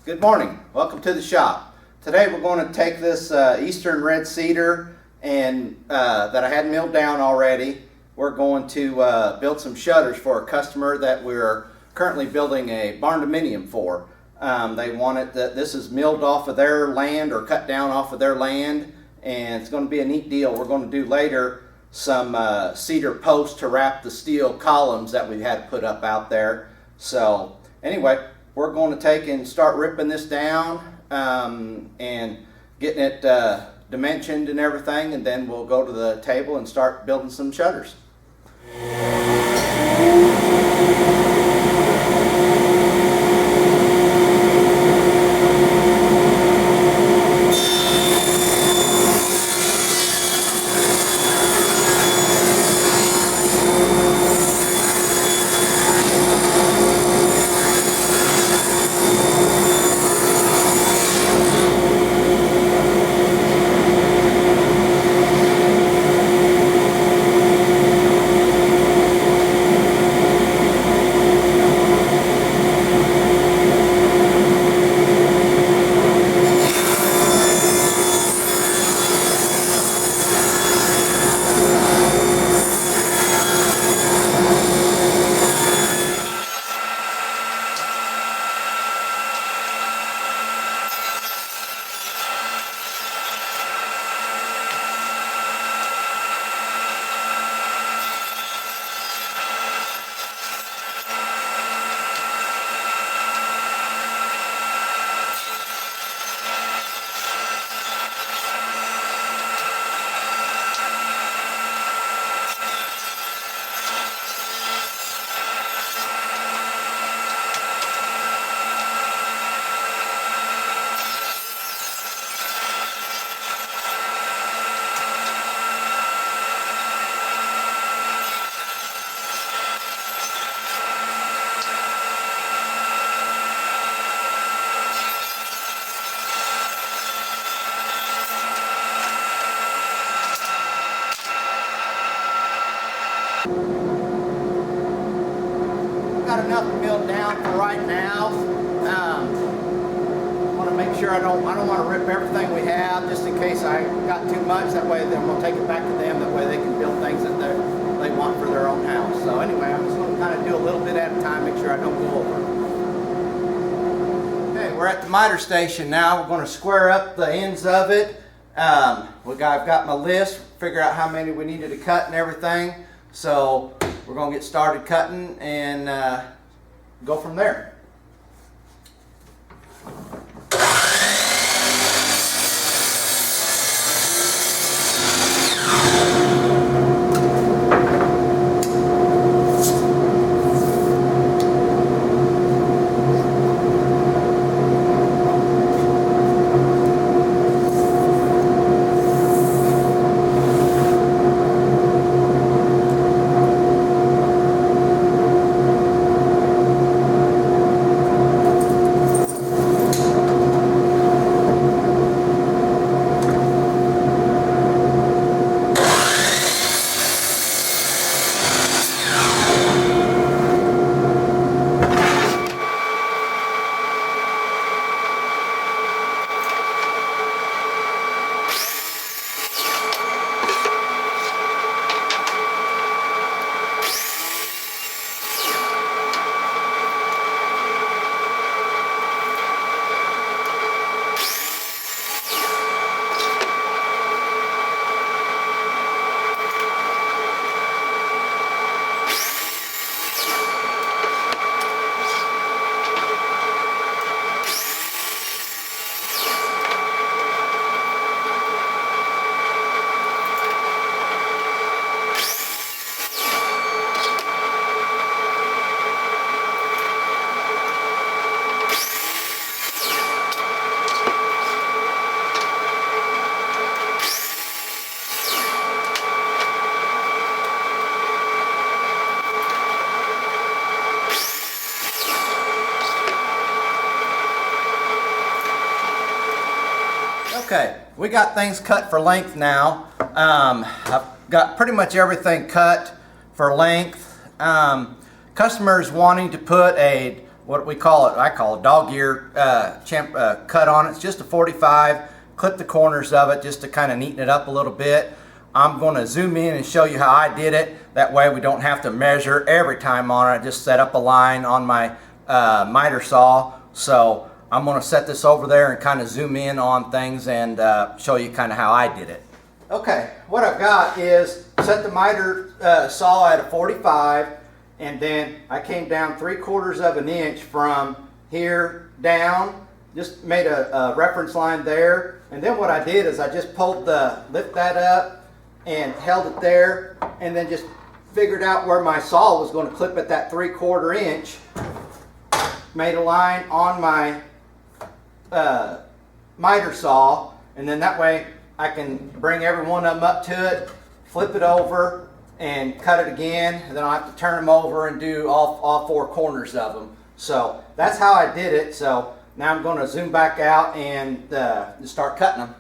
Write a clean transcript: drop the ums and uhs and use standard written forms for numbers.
Good morning. Welcome to the shop. Today we're going to take this eastern red cedar and that I had milled down already. We're going to build some shutters for a customer that we're currently building a barn dominium for. They want it that this is milled off of their land or cut down off of their land, and it's going to be a neat deal. We're going to do later some cedar posts to wrap the steel columns that we had put up out there. So anyway, we're going to take and start ripping this down and getting it dimensioned and everything, and then we'll go to the table and start building some shutters. Got enough milled down for right now. Want to make sure I don't want to rip everything we have, just in case I got too much. That way, then we'll take it back to them. That way, they can build things that they want for their own house. So anyway, I'm just going to kind of do a little bit at a time, make sure I don't go over. Okay, we're at the miter station now. We're going to square up the ends of it. I've got my list, figure out how many we needed to cut and everything. So we're going to get started cutting and go from there. Okay, we got things cut for length now. I've got pretty much everything cut for length. Customers wanting to put what we call it, I call it dog ear cut on it. It's just a 45. Clip the corners of it just to kind of neaten it up a little bit. I'm going to zoom in and show you how I did it. That way we don't have to measure every time on it. I just set up a line on my miter saw. So I'm going to set this over there and kind of zoom in on things and show you kind of how I did it. Okay, what I've got is set the miter saw at a 45, and then I came down 3/4 of an inch from here down. Just made a reference line there, and then what I did is I just lift that up and held it there, and then just figured out where my saw was going to clip at that 3/4 inch. Made a line on my miter saw, and then that way I can bring every one of them up to it, flip it over, and cut it again, and then I'll have to turn them over and do all 4 corners of them. So that's how I did it. So now I'm going to zoom back out and start cutting them.